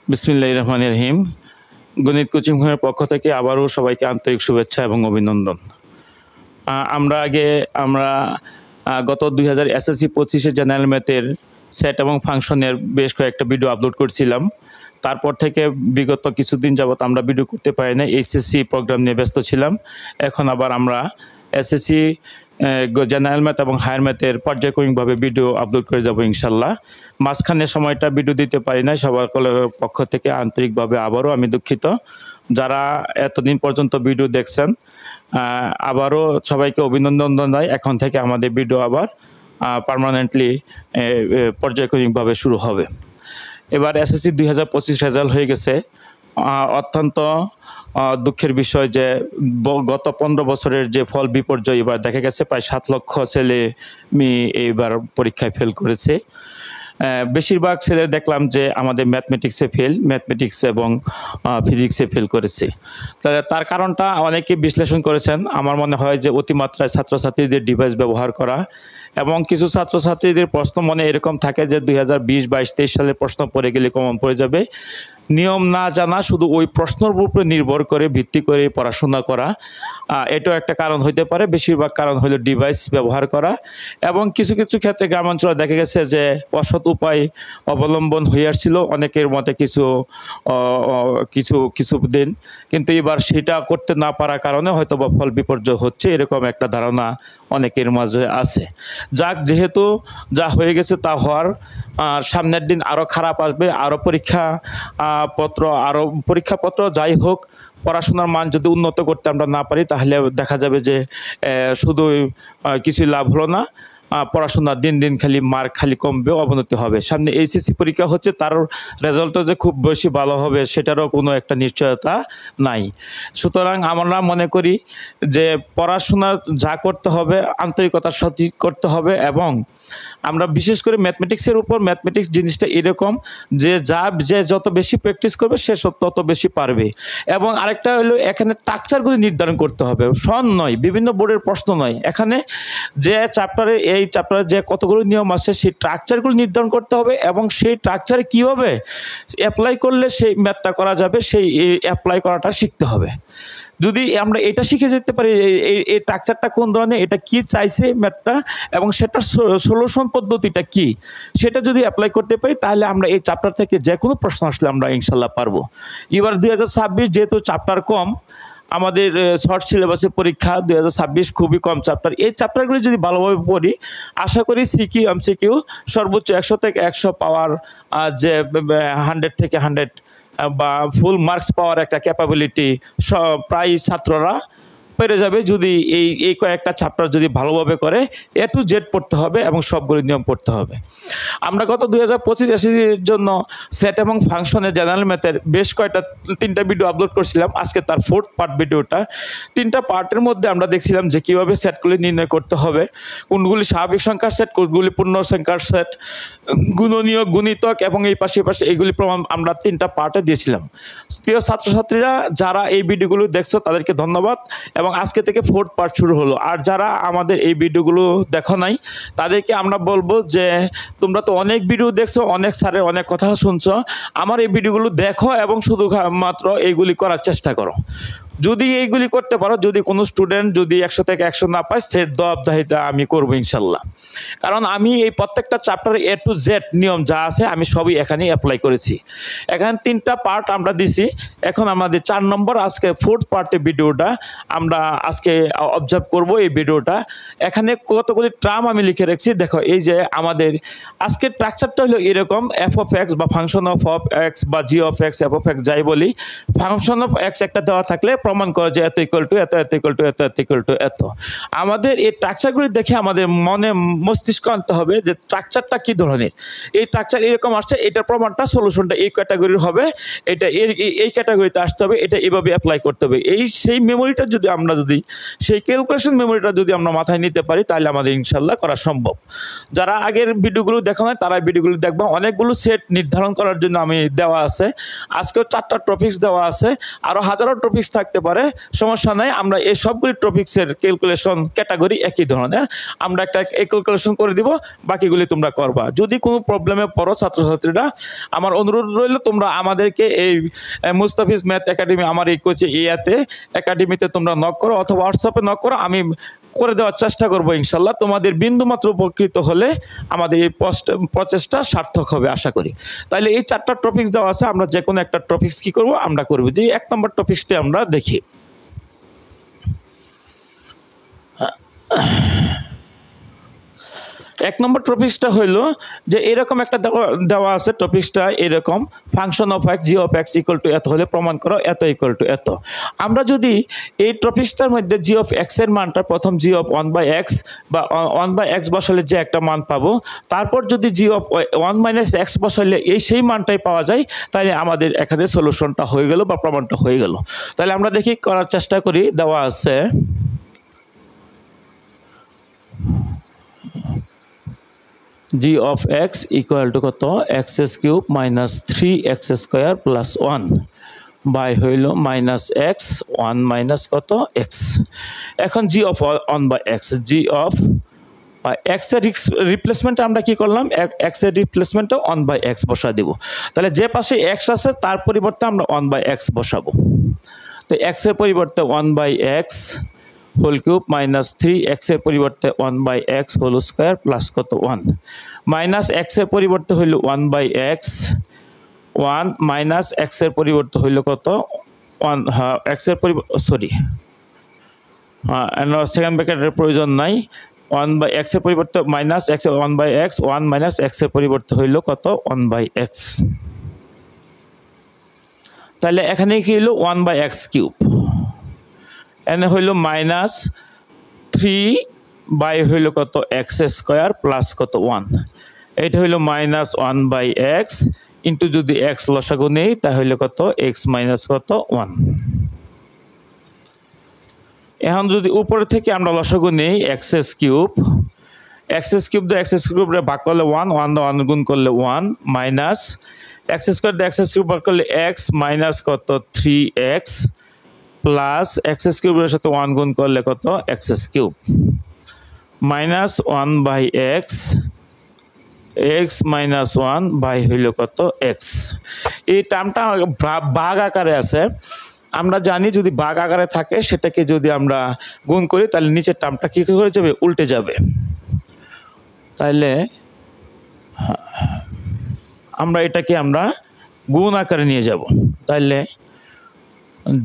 বিসমিল্লাহির রহমানির রহিম। গণিত কোচিং ঘরের পক্ষ থেকে আবারও সবাইকে আন্তরিক শুভেচ্ছা এবং অভিনন্দন। আমরা গত 2000 এসএসসি 25-এ জেনারেল ম্যাথের সেট এবং ফাংশনের বেশ কয়েকটা ভিডিও আপলোড করছিলাম। তারপর থেকে বিগত কিছুদিন যাবত আমরা ভিডিও করতে পারি না, এইচএসসি প্রোগ্রাম নিয়ে ব্যস্ত ছিলাম। এখন আবার আমরা এসএসসি জেনারেল ম্যাথ এবং হায়ার ম্যাথের পর্যায়ক্রমিকভাবে ভিডিও আপলোড করে যাব ইনশাল্লাহ। মাঝখানে সময়টা ভিডিও দিতে পারি না, সবার পক্ষ থেকে আন্তরিকভাবে আবারও আমি দুঃখিত। যারা এতদিন পর্যন্ত ভিডিও দেখছেন আবারও সবাইকে অভিনন্দন জানাই। এখন থেকে আমাদের ভিডিও আবার পার্মানেন্টলি পর্যায়ক্রমিকভাবে শুরু হবে। এবার এসএসসি 2025 রেজাল্ট হয়ে গেছে। অত্যন্ত দুঃখের বিষয় যে গত 15 বছরের যে ফল বিপর্যয় এবার দেখা গেছে প্রায় 7 লক্ষ ছেলে মেয়ে এইবার পরীক্ষায় ফেল করেছে। বেশিরভাগ ছেলে দেখলাম যে আমাদের ম্যাথমেটিক্স এবং ফিজিক্সে ফেল করেছে। তার কারণটা অনেকে বিশ্লেষণ করেছেন। আমার মনে হয় যে অতিমাত্রায় ছাত্রছাত্রীদের ডিভাইস ব্যবহার করা এবং কিছু ছাত্রছাত্রীদের প্রশ্ন মনে এরকম থাকে যে 2020, 22, 23 সালের প্রশ্ন পড়ে গেলে কমন পড়ে যাবে। নিয়ম না জানা, শুধু ওই প্রশ্নের উপরে নির্ভর করে ভিত্তি করে পড়াশোনা করা, এটাও একটা কারণ হইতে পারে। বেশিরভাগ কারণ হলো ডিভাইস ব্যবহার করা এবং কিছু কিছু ক্ষেত্রে গ্রামাঞ্চলে দেখা গেছে যে অসৎ উপায় অবলম্বন হয়ে আসছিল অনেকের মতে কিছু দিন, কিন্তু এবার সেটা করতে না পারার কারণে হয়তো বা ফল বিপর্যয় হচ্ছে, এরকম একটা ধারণা অনেকের মাঝে আছে। যাক, যেহেতু যা হয়ে গেছে তা হওয়ার, সামনের দিন আরও খারাপ আসবে, আরও পরীক্ষাপত্র যাই হোক, পড়াশোনার মান যদি উন্নত করতে আমরা না পারি তাহলে দেখা যাবে যে শুধু কিছুই লাভ হলো না। পড়াশোনা দিন দিন খালি কমবে, অবনতি হবে। সামনে এইচএসসি পরীক্ষা হচ্ছে, তার রেজাল্টও যে খুব বেশি ভালো হবে সেটারও কোনো একটা নিশ্চয়তা নাই। সুতরাং আমরা মনে করি যে পড়াশোনা যা করতে হবে আন্তরিকতার সাথে করতে হবে এবং আমরা বিশেষ করে ম্যাথমেটিক্স জিনিসটা এরকম যে যত বেশি প্র্যাকটিস করবে সে তত বেশি পারবে। এবং আরেকটা হলো এখানে স্ট্রাকচারগুলি নির্ধারণ করতে হবে, নয় বিভিন্ন বোর্ডের প্রশ্ন নয়। এখানে যে এই চ্যাপ্টারে যে কতগুলো নিয়ম আছে সেই স্ট্রাকচারগুলো নির্ধারণ করতে হবে এবং সেই স্ট্রাকচারে কীভাবে অ্যাপ্লাই করলে সেই ম্যাথটা করা যাবে সেই অ্যাপ্লাই করাটা শিখতে হবে। যদি আমরা এটা শিখে যেতে পারি এই স্ট্রাকচারটা কোন ধরনের, এটা কি চাইছে ম্যাথটা এবং সেটার সলিউশন পদ্ধতিটা কি, সেটা যদি অ্যাপ্লাই করতে পারি তাহলে আমরা এই চ্যাপ্টার থেকে যে কোনো প্রশ্ন আসলে আমরা ইনশাল্লাহ পারবো। এবার 2026 যেহেতু চ্যাপ্টার কম, আমাদের শর্ট সিলেবাসের পরীক্ষা 2026 খুবই কম চ্যাপ্টার। এই চ্যাপ্টারগুলি যদি ভালোভাবে পড়ি আশা করি সিকিউ এমসিকিউ সর্বোচ্চ 100 থেকে 100 পাওয়ার, যে 100 থেকে 100 বা ফুল মার্কস পাওয়ার একটা ক্যাপাবিলিটি প্রায় ছাত্ররা পেরে যাবে যদি এই কয়েকটা চ্যাপ্টার যদি ভালোভাবে করে। A to Z পড়তে হবে এবং সবগুলো নিয়ম পড়তে হবে। আমরা গত 2025 এসএসসির জন্য সেট এবং ফাংশনের জেনারেল ম্যাথের বেশ কয়েকটা 3টা ভিডিও আপলোড করছিলাম। আজকে তার 4th পার্ট ভিডিওটা। 3টা পার্টের মধ্যে আমরা দেখছিলাম যে কীভাবে সেটগুলি নির্ণয় করতে হবে, কোনগুলি স্বাভাবিক সংখ্যার সেট, কোনগুলি পূর্ণ সংখ্যার সেট, গুণনীয়ক, গুণিতক এবং এই পাশে এইগুলি প্রমাণ আমরা 3টা পার্টে দিয়েছিলাম। প্রিয় ছাত্রছাত্রীরা যারা এই ভিডিওগুলো দেখছো তাদেরকে ধন্যবাদ এবং আজকে থেকে 4th পার্ট শুরু হলো। আর যারা আমাদের এই ভিডিওগুলো দেখো নাই তাদেরকে আমরা বলবো যে তোমরা তো অনেক ভিডিও দেখছো, অনেক স্যারের অনেক কথা শুনছো, আমার এই ভিডিওগুলো দেখো এবং শুধু মাত্র এইগুলি করার চেষ্টা করো। যদি এইগুলি করতে পারো, যদি কোনো স্টুডেন্ট যদি 100 থেকে 100 না পায় সে জবাবদিহিতা আমি করবো ইনশাল্লাহ। কারণ আমি এই প্রত্যেকটা চ্যাপ্টারে A to Z নিয়ম যা আছে আমি সবই এখানেই অ্যাপ্লাই করেছি। এখানে 3টা পার্ট আমরা দিছি। এখন আমাদের 4 নম্বর আজকে 4th পার্টে ভিডিওটা আমরা আজকে অবজার্ভ করব। এই ভিডিওটা এখানে কতগুলি টার্ম আমি লিখে রাখছি। দেখো, এই যে আমাদের আজকের স্ট্রাকচারটা হলো এরকম, f of x বা ফাংশন অফ x বা g of x, f of x যাই বলি, ফাংশন অফ x একটা দেওয়া থাকলে প্রমাণ করে যে এত ইকুয়াল টু এত, এত ইকুয়াল টু এত, এত ইকুয়াল টু এত। আমাদের এই স্ট্রাকচারগুলি দেখে আমাদের মস্তিষ্ক আনতে হবে যে স্ট্রাকচারটা কী ধরনের। এই স্ট্রাকচার এরকম আসছে, এটার প্রমাণটা সলিউশনটা এই ক্যাটাগরির হবে, এটা এই ক্যাটাগরিতে আসতে হবে, এটা এভাবে অ্যাপ্লাই করতে হবে। সেই মেমোরিটা সেই ক্যালকুলেশন মেমোরিটা যদি আমরা মাথায় নিতে পারি তাহলে আমাদের ইনশাল্লাহ করা সম্ভব। যারা আগের ভিডিওগুলো দেখা হয় তারা ভিডিওগুলো দেখবা। অনেকগুলো সেট নির্ধারণ করার জন্য আমি দেওয়া আছে। আজকেও 4টা টপিকস দেওয়া আছে, আরও হাজারো টপিকস থাকতে থাকতে পারে, সমস্যা নাই। আমরা এই সবগুলি টপিক্সের ক্যালকুলেশন ক্যাটাগরি একই ধরনের, আমরা একটা ক্যালকুলেশন করে দিব, বাকিগুলি তোমরা করবা। যদি কোনো প্রবলেমে পড়ো ছাত্রছাত্রীরা, আমার অনুরোধ রইল তোমরা আমাদেরকে এই মুস্তাফিজ ম্যাথ একাডেমি, আমার এই কোচে ইয়াতে একাডেমিতে তোমরা নক করো অথবা হোয়াটসঅ্যাপে নক করো, আমি করে দেওয়ার চেষ্টা করবো ইনশাল্লাহ। তোমাদের বিন্দুমাত্র উপকৃত হলে আমাদের এই প্রচেষ্টা সার্থক হবে আশা করি। তাহলে এই 4টা টপিক্স দেওয়া আছে, আমরা যে কোনো একটা টপিক্স কি করব, আমরা করব। যে 1 নম্বর টপিক্সটি আমরা দেখি। এক নম্বর টপিক্সটা হইল যে এরকম একটা দেওয়া আছে, টপিক্সটা এরকম, function of x G of x equal two এত হলে প্রমাণ করো এত ইকুয়াল টু এত। আমরা যদি এই টপিক্সটার মধ্যে জি অফ এক্স এর মানটা প্রথম জি অফ 1/x বা 1/x বসালে যে একটা মান পাবো, তারপর যদি জি অফ 1 - x বসালে সেই মানটাই পাওয়া যায়, তাহলে আমাদের এখানে সলিউশনটা হয়ে গেল বা প্রমাণটা হয়ে গেল। তাহলে আমরা দেখি করার চেষ্টা করি। দেওয়া আছে g of x equal to কত, x³ - 3x² + 1 বাই হইল -x 1 - কত x। এখন g of 1/x, g of x এর রিপ্লেসমেন্ট আমরা কি করলাম, x এর রিপ্লেসমেন্টে 1/x বসা দিব। তাহলে যে পাশে x আছে তার পরিবর্তে আমরা 1/x বসাবো। তো x এর পরিবর্তে 1/x হোল কিউব -3x এর পরিবর্তে 1/x হোল স্কয়ার প্লাস কত 1 - x এর পরিবর্তে হইল 1/x 1 - x এর পরিবর্তে হইল কত 1, x এর পরিবর্তে সরি সেকেন্ড ব্র্যাকেটের প্রয়োজন নাই। 1/x এর পরিবর্তে -x 1/x 1 - x এর পরিবর্তে হইল কত 1/x। তাহলে এখানে কি হইল 1/x³ এনে হইল -3 বাই হইল কত x² প্লাস কত 1। এটা হইল -1/x ইন্টু যদি x লসাগু নেই তাহলে কত x - কত 1। এখন যদি উপরে থেকে আমরা লসাগু নেই x³ দিয়ে x³ ভাগ করলে 1, 1 দিয়ে 1 গুণ করলে 1 মাইনাস x² দিয়ে x³ ভাগ করলে x মাইনাস কত 3x প্লাস x³ এর সাথে 1 গুণ করলে কত x³ minus 1/x x minus 1 by হইল কত x। এই টার্মটা ভাগ আকারে আছে, আমরা জানি যদি ভাগ আকারে থাকে সেটাকে যদি আমরা গুণ করি তাহলে নিচের টার্মটা কি হয়ে যাবে, উল্টে যাবে। তাহলে আমরা এটাকে আমরা গুণ আকারে নিয়ে যাব। তাহলে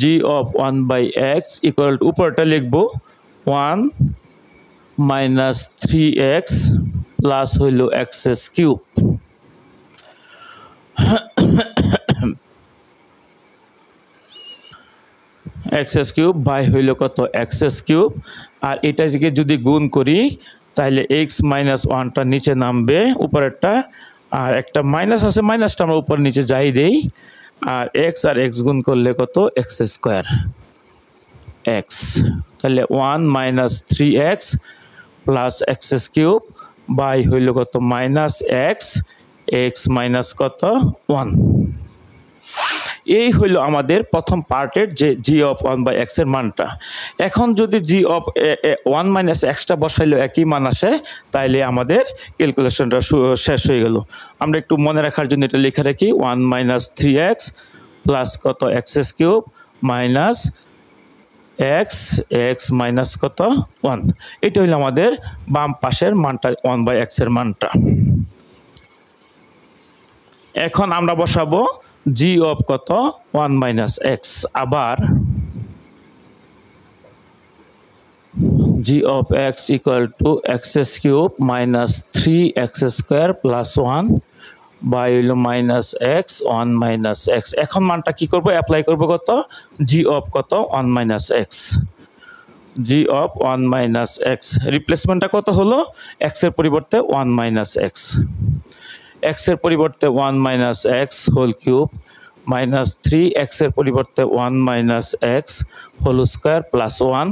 g of 1/x equal two উপরটা লিখব 1 - 3x প্লাস হইল x³ x³ বাই হইল কত x³ আর এটাকে যদি গুণ করি তাহলে x - 1টা নিচে নামবে উপরেরটা, আর একটা মাইনাস আছে মাইনাসটা আমরা উপর নিচে যাই দেই, আর x আর x গুণ করলে কত x²। তাহলে 1 - 3x প্লাস x³ বাই হইল কত -x x মাইনাস কত 1। এই হইল আমাদের প্রথম পার্টের যে g of 1/x এর মানটা। এখন যদি g of 1 - x টা বসাইলে একই মান আসে তাইলে আমাদের ক্যালকুলেশনটা শেষ হয়ে গেল। আমরা একটু মনে রাখার জন্য এটা লিখে রাখি 1 - 3x প্লাস কত x³ মাইনাস x মাইনাস কত 1। এটা হইল আমাদের বাম পাশের মানটা 1/x এর মানটা। এখন আমরা বসাবো g of কত 1 - x, আবার g of x equal to x³ minus 3x² plus 1 by হইল -x 1 - x। এখন মানটা কি করব, অ্যাপ্লাই করব কত g of কত 1 - x, g of 1 - x রিপ্লেসমেন্টটা কত হলো x এর পরিবর্তে 1 - x, x এর পরিবর্তে 1 - x whole cube minus 3x এর পরিবর্তে 1 - x whole square plus 1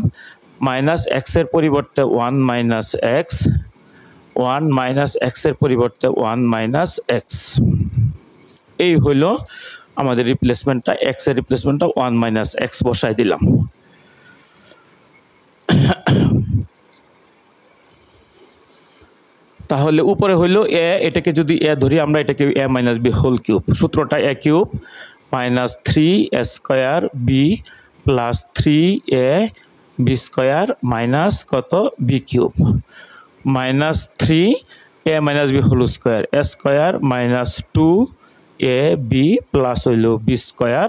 minus x এর পরিবর্তে 1 - x 1 - x এর পরিবর্তে 1 - x। এই হলো আমাদের রিপ্লেসমেন্টটা এক্স এর রিপ্লেসমেন্টটা 1 মাইনাস এক্স বসাই দিলাম। তাহলে উপরে হইল এ, এটাকে যদি এ ধরি আমরা, এটাকে এ মাইনাস বি হোল কিউব, সূত্রটা এ cube minus 3 A square B plus 3 A B square minus কত B cube minus 3 A minus B whole square A square minus 2 A B plus হইল বি স্কোয়ার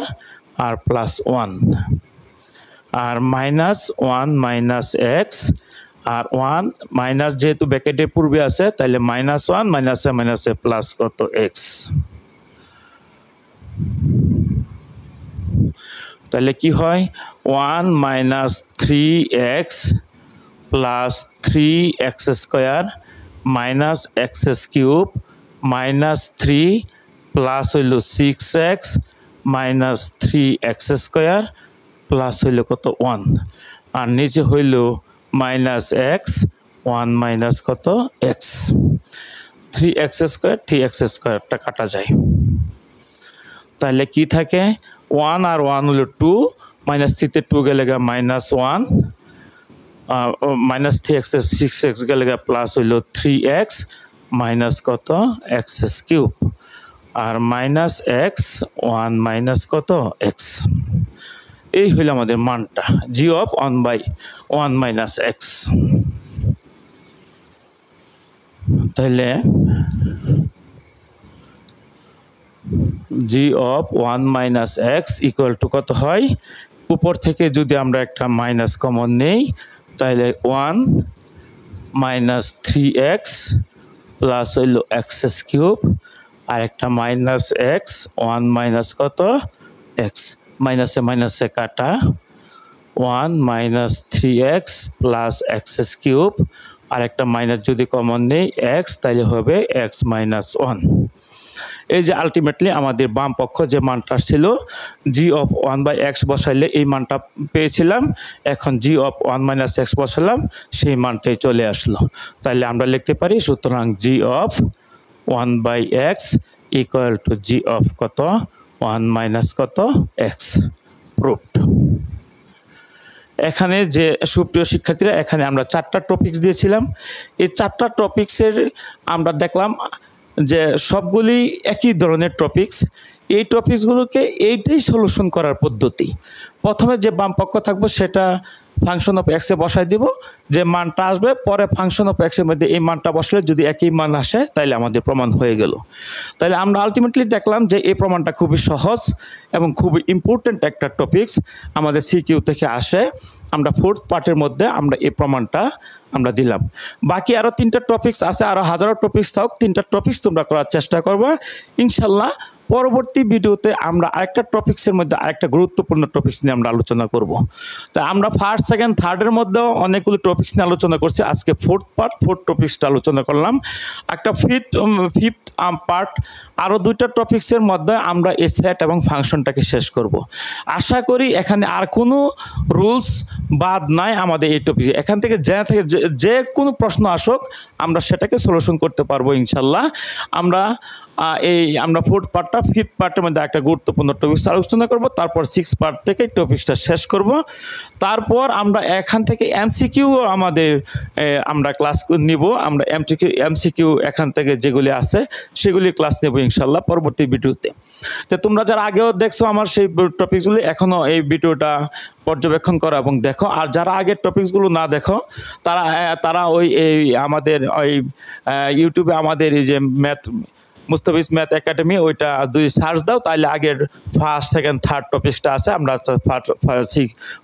আর প্লাস 1 আর minus 1 minus x আর 1 minus যেহেতু ব্র্যাকেটের পূর্বে আছে তাহলে minus 1 মাইনাসে plus কত x. তাহলে কি হয় 1 minus 3x plus 3x square minus x cube minus 3 plus হইল 6x minus 3x square plus হইল কত 1 আর নিচে হইল মাইনাস এক্স 1 মাইনাস কত এক্স 3x স্কোয়ার 3x স্কোয়ারটা কাটা যায়। তাহলে কি থাকে 1 আর 1 হলো 2 মাইনাস 3 তে 2 গেলে মাইনাস 1 মাইনাস 3x 6x গেলে প্লাস হইলো 3x মাইনাস কত এক্স কিউব আর মাইনাস এক্স 1 মাইনাস কত এক্স। এই হইল আমাদের মানটা জি অফ 1/1 মাইনাস এক্স। তাহলে g of 1 minus x equal to কত হয়, উপর থেকে যদি আমরা একটা মাইনাস কমন নেই তাহলে 1 মাইনাস 3x প্লাস হইল এক্স কিউব আর একটা মাইনাস এক্স 1 মাইনাস কত এক্স মাইনাসে মাইনাসে কাটা 1 minus 3x plus x cube আর একটা মাইনাস যদি কমন নেই এক্স তাহলে হবে এক্স মাইনাস 1। এই যে আলটিমেটলি আমাদের বাম পক্ষ যে মানটা ছিল জি অফ 1/x বসাইলে এই মানটা পেয়েছিলাম, এখন জি অফ 1 মাইনাস এক্স বসালাম সেই মানটাই চলে আসলো। তাহলে আমরা লিখতে পারি সুতরাং g of 1/x equal to g of কত 1 মাইনাস কত এক্স প্রুভড। এখানে যে সুপ্রিয় শিক্ষার্থীরা এখানে আমরা 4টা টপিকস দিয়েছিলাম, এই 4টা টপিক্সের আমরা দেখলাম যে সবগুলি একই ধরনের টপিক্স। এই টপিক্সগুলোকে এইটাই সলিউশন করার পদ্ধতি। প্রথমে যে বাম পক্ষ থাকবে সেটা ফাংশন অফ এক্সে বসাই দিব, যে মানটা আসবে পরে ফাংশন অফ এক্সের মধ্যে এই মানটা বসলে যদি একই মান আসে তাহলে আমাদের প্রমাণ হয়ে গেল। তাহলে আমরা আলটিমেটলি দেখলাম যে এই প্রমাণটা খুবই সহজ এবং খুবই ইম্পর্টেন্ট একটা টপিক্স, আমাদের সিকিউ থেকে আসে। আমরা 4th পার্টের মধ্যে আমরা এই প্রমাণটা আমরা দিলাম। বাকি আরও 3টা টপিক্স আছে, আরও হাজারো টপিক্স থাক, 3টা টপিক্স তোমরা করার চেষ্টা করবে ইনশাল্লাহ। পরবর্তী ভিডিওতে আমরা আরেকটা টপিক্সের মধ্যে আরেকটা গুরুত্বপূর্ণ টপিক্স নিয়ে আমরা আলোচনা করব। তো আমরা ফার্স্ট সেকেন্ড থার্ডের মধ্যেও অনেকগুলো টপিক্স নিয়ে আলোচনা করছি, আজকে 4th পার্ট 4th টপিক্সটা আলোচনা করলাম। একটা ফিফথ পার্ট আরও 2টা টপিক্সের মধ্যে আমরা এই সেট এবং ফাংশনটাকে শেষ করব। আশা করি এখানে আর কোনো রুলস বাদ নাই আমাদের এই টপিকে। এখান থেকে যে কোনো প্রশ্ন আসুক আমরা সেটাকে সলিউশন করতে পারবো ইনশাল্লাহ। আমরা 4th পার্টটা 5th পার্টের মধ্যে একটা গুরুত্বপূর্ণ টপিক্স আলোচনা করব, তারপর 6th পার্ট থেকে টপিক্সটা শেষ করব। তারপর আমরা এখান থেকে এমসিকিউ আমরা ক্লাস নিব, আমরা এমসিকিউ এখান থেকে যেগুলি আছে সেগুলি ক্লাস নেব ইনশাল্লাহ পরবর্তী ভিডিওতে। তো তোমরা যারা আগেও দেখছো আমার সেই টপিকসগুলি এখনও এই ভিডিওটা পর্যবেক্ষণ করো এবং দেখো, আর যারা আগের টপিকসগুলো না দেখো তারা আমাদের ইউটিউবে আমাদের এই যে মুস্তাফিজ ম্যাথ একাডেমি ওইটা যদি সার্চ দাও তাহলে আগের ফার্স্ট সেকেন্ড থার্ড টপিক্সটা আছে, আমরা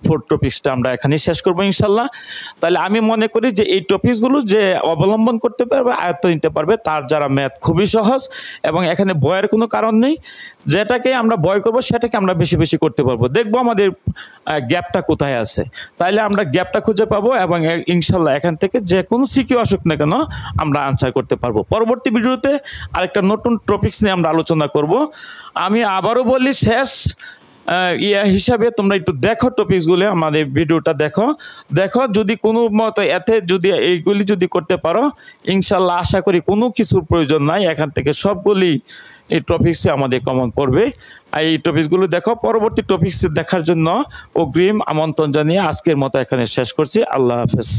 4th টপিক্সটা আমরা এখানেই শেষ করবো ইনশাল্লাহ। তাহলে আমি মনে করি যে এই টপিক্সগুলো যে অবলম্বন করতে পারবে আয়ত্ত নিতে পারবে তার যারা ম্যাথ খুবই সহজ এবং এখানে ভয়ের কোনো কারণ নেই। যেটাকে আমরা ভয় করবো সেটাকে আমরা বেশি বেশি করতে পারবো, দেখবো আমাদের গ্যাপটা কোথায় আছে, তাইলে আমরা গ্যাপটা খুঁজে পাবো এবং ইনশাল্লাহ এখান থেকে যে কোনো সিকিউ আসুক না কেন আমরা আনসার করতে পারবো। পরবর্তী ভিডিওতে আরেকটা নতুন টপিক্স নিয়ে আমরা আলোচনা করব। আমি আবারও বলি ইয়া হিসাবে তোমরা একটু দেখো টপিকসগুলো, আমাদের ভিডিওটা দেখো যদি কোনো মতো এতে যদি এইগুলি যদি করতে পারো, ইনশাল্লাহ আশা করি কোনো কিছুর প্রয়োজন নাই, এখান থেকে সবগুলি এই টপিক্সে আমাদের কমন পড়বে। আর এই টপিকসগুলো দেখো, পরবর্তী টপিক্স দেখার জন্য অগ্রিম আমন্ত্রণ জানিয়ে আজকের মতো এখানে শেষ করছি। আল্লাহ হাফেজ।